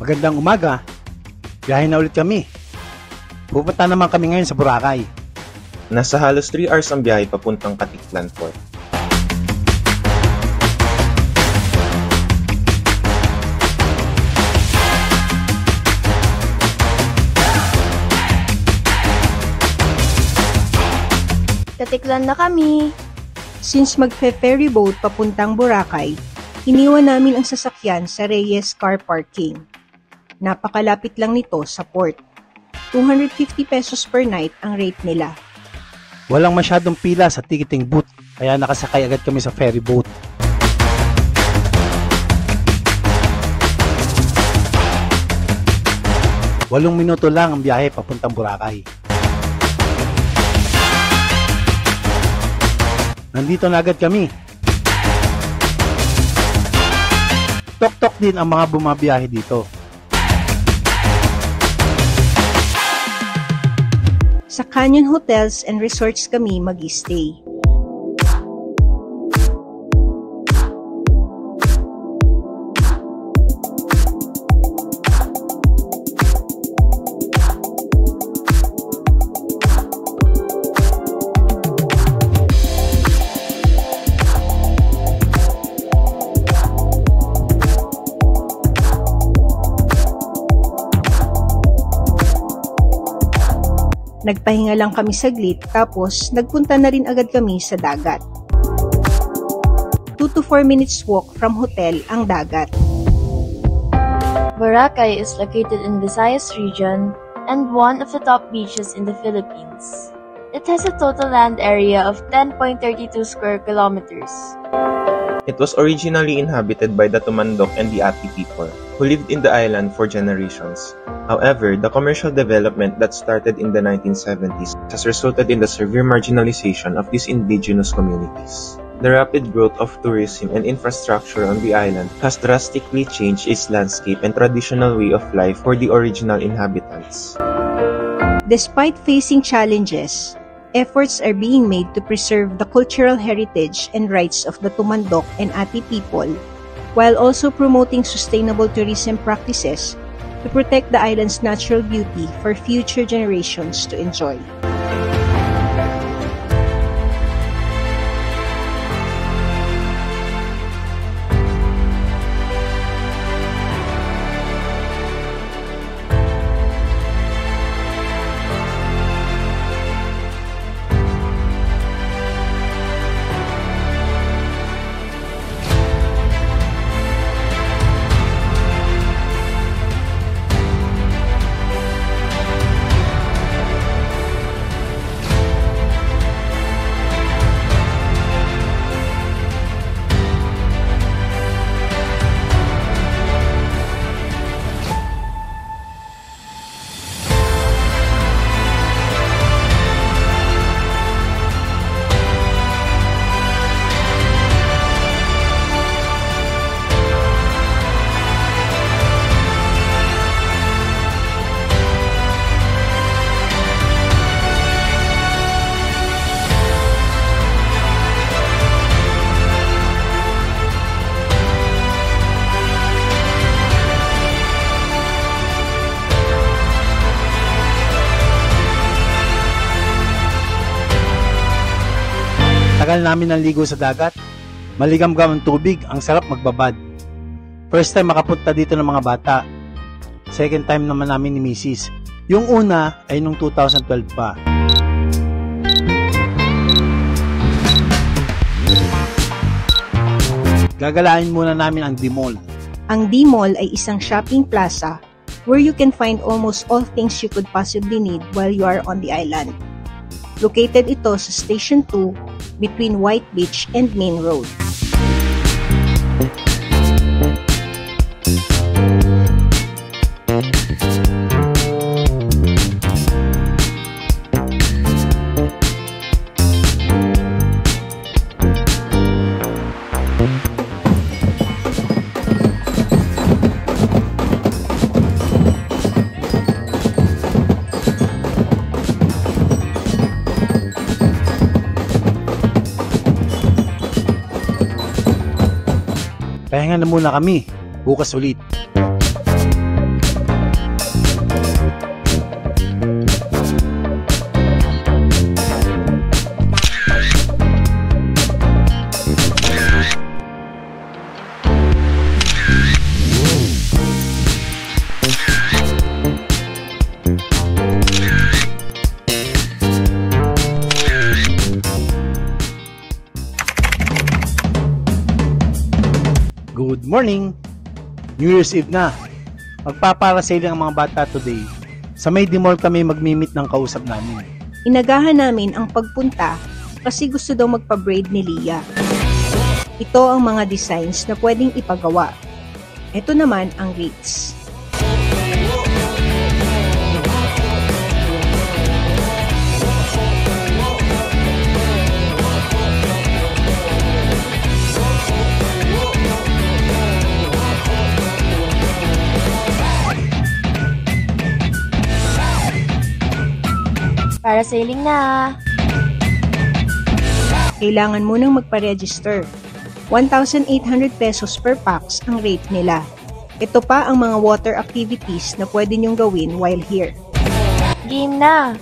Magandang umaga. Biyahe na ulit kami. Pupunta naman kami ngayon sa Boracay. Nasa halos 3 hours ang biyahe papuntang Caticlan Port. Caticlan na kami. Since magfe-ferry boat papuntang Boracay, iniwan namin ang sasakyan sa Reyes Car Parking. Napakalapit lang nito sa port. 250 pesos per night ang rate nila. Walang masyadong pila sa ticketing booth, kaya nakasakay agad kami sa ferry boat. Walong minuto lang ang biyahe papuntang Boracay. Nandito na agad kami. Tok-tok din ang mga bumabiyahe dito. Sa Canyon Hotels and Resorts kami mag-stay. Nagpahinga lang kami saglit tapos nagpunta na rin agad kami sa dagat. 2 to 4 minutes walk from hotel ang dagat. Boracay is located in Visayas region and one of the top beaches in the Philippines. It has a total land area of 10.32 square kilometers. It was originally inhabited by the Tumandok and the Ati people, who lived in the island for generations. However, the commercial development that started in the 1970s has resulted in the severe marginalization of these indigenous communities. The rapid growth of tourism and infrastructure on the island has drastically changed its landscape and traditional way of life for the original inhabitants. Despite facing challenges, efforts are being made to preserve the cultural heritage and rights of the Tumandok and Ati people, while also promoting sustainable tourism practices to protect the island's natural beauty for future generations to enjoy. Tagal namin naligo sa dagat. Maligam-gam ang tubig, ang sarap magbabad. First time makapunta dito ng mga bata. Second time naman namin ni Mrs. Yung una ay nung 2012 pa. Gagalain muna namin ang D-Mall. Ang D-Mall ay isang shopping plaza where you can find almost all things you could possibly need while you are on the island. Located ito sa Station 2 between White Beach and Main Road. Pahinga na muna kami. Bukas ulit. morning! New Year's Eve na. Magpaparasailing ang mga bata today. Sa May Mall kami magmimit ng kausap namin. Inagahan namin ang pagpunta kasi gusto daw magpa-braid ni Leah. Ito ang mga designs na pwedeng ipagawa. Ito naman ang rates. Para sailing na! Kailangan munang magpa-register. 1,800 pesos per packs ang rate nila. Ito pa ang mga water activities na pwede nyong gawin while here. Game na!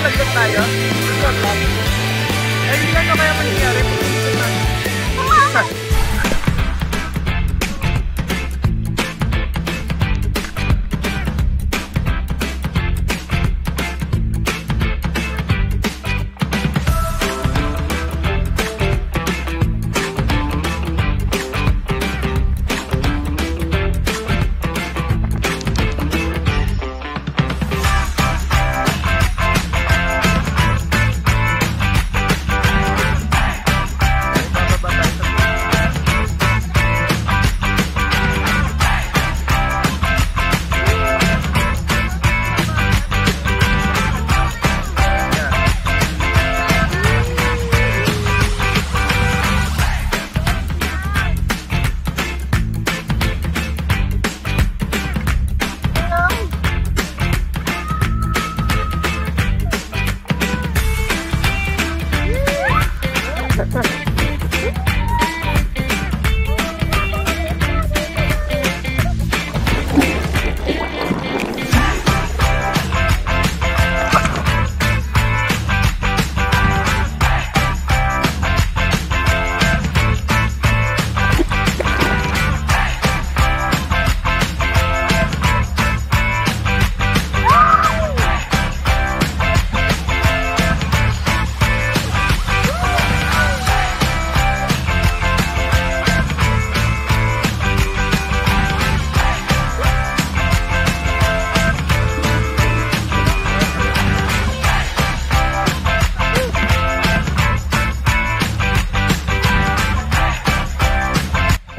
Nagdag tayo? Eh, hindi lang kaya mangyayari pag nagdag tayo.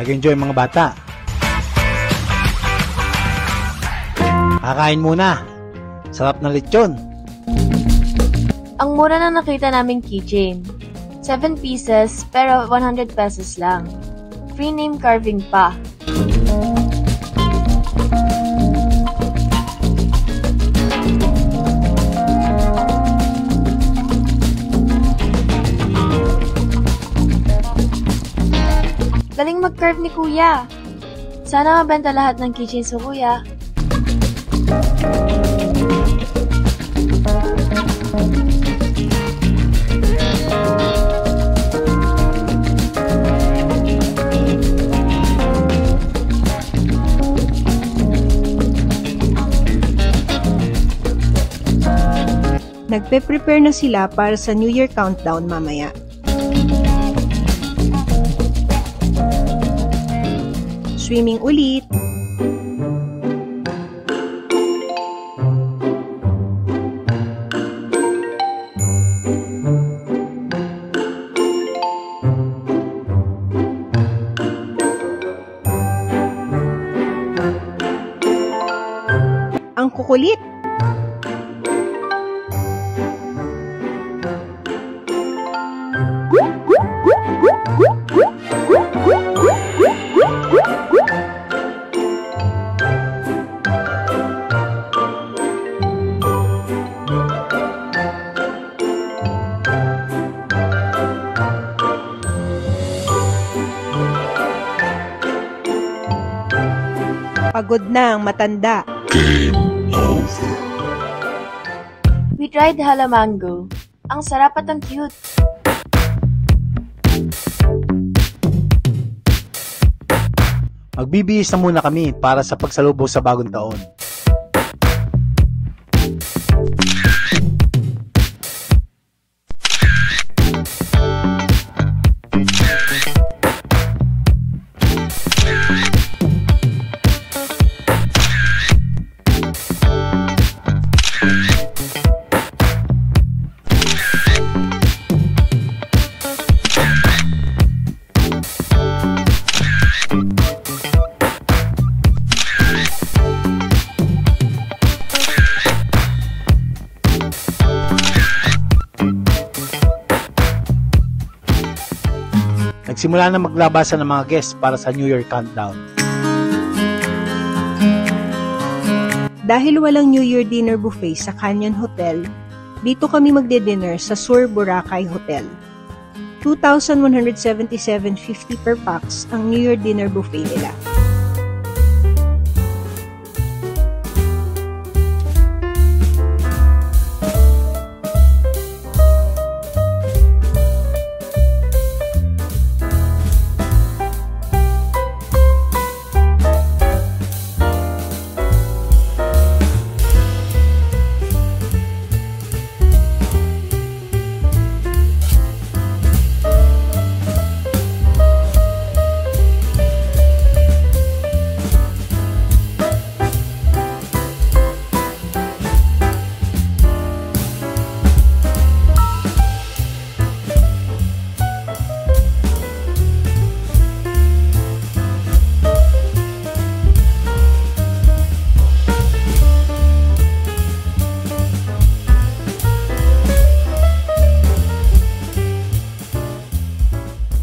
Nag-enjoy mga bata. Kakain muna. Sarap na lechon. Ang mura na nakita naming keychain. 7 pieces pero 100 pesos lang. Free name carving pa. Galing mag-carve ni Kuya. Sana mabenta lahat ng keychains sa Kuya. Nagpe-prepare na sila para sa New Year countdown mamaya. Swimming ulit. kulit. Pagod na ang matanda. We tried halamango. Ang sarap at ang cute. Magbibihis na muna kami para sa pagsalubong sa bagong taon. Nagsimula na maglabasan ng mga guests para sa New Year countdown. Dahil walang New Year dinner buffet sa Canyon Hotel, dito kami magde-dinner sa Sur Boracay Hotel. 2,177.50 per pax ang New Year dinner buffet nila.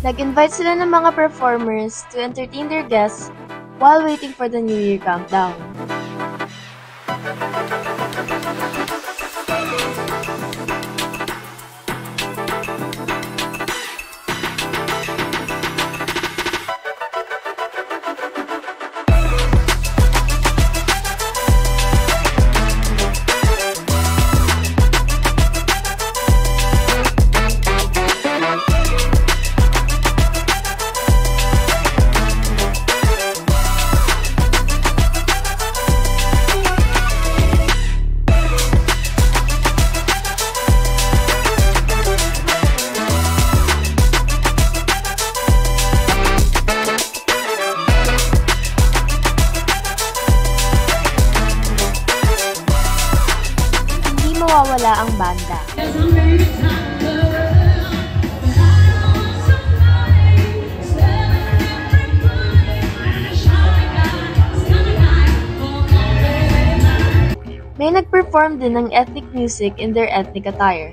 Nag-invite sila ng mga performers to entertain their guests while waiting for the New Year countdown. Mawawala ang banda. May nag-perform din ng ethnic music in their ethnic attire.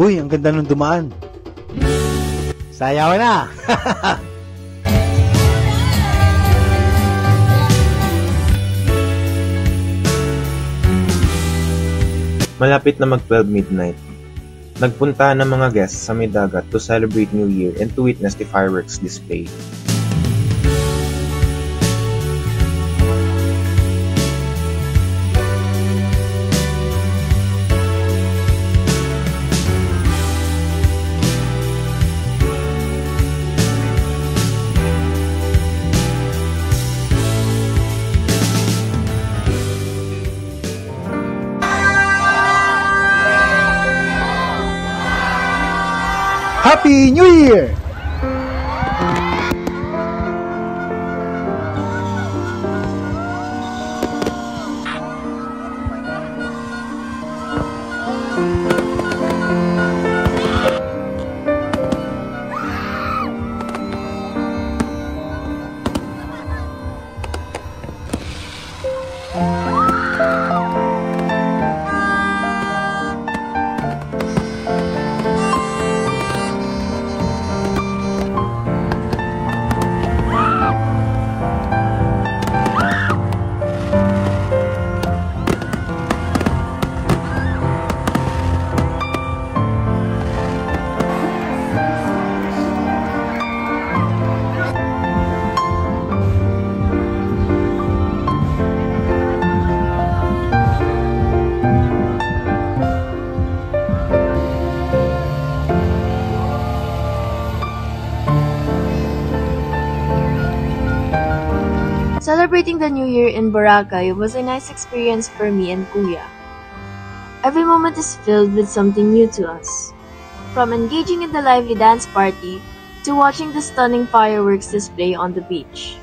Uy, ang ganda nung dumaan. Sayaw na! Malapit na mag-12 midnight. Nagpunta ng mga guests sa may dagat to celebrate New Year and to witness the fireworks display. Happy New Year! Celebrating the New Year in Boracay was a nice experience for me and Kuya. Every moment is filled with something new to us. From engaging in the lively dance party to watching the stunning fireworks display on the beach.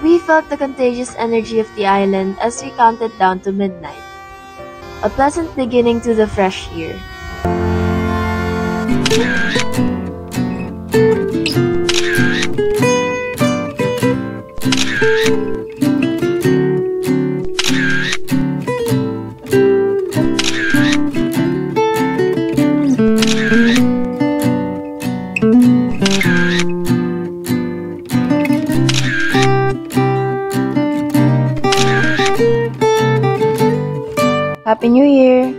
We felt the contagious energy of the island as we counted down to midnight. A pleasant beginning to the fresh year. Happy New Year!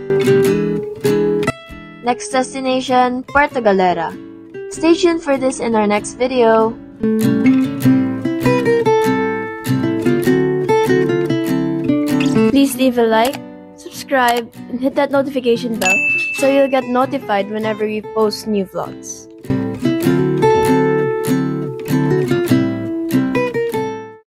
Next destination, Puerto Galera. Stay tuned for this in our next video. Please leave a like, subscribe, and hit that notification bell so you'll get notified whenever we post new vlogs.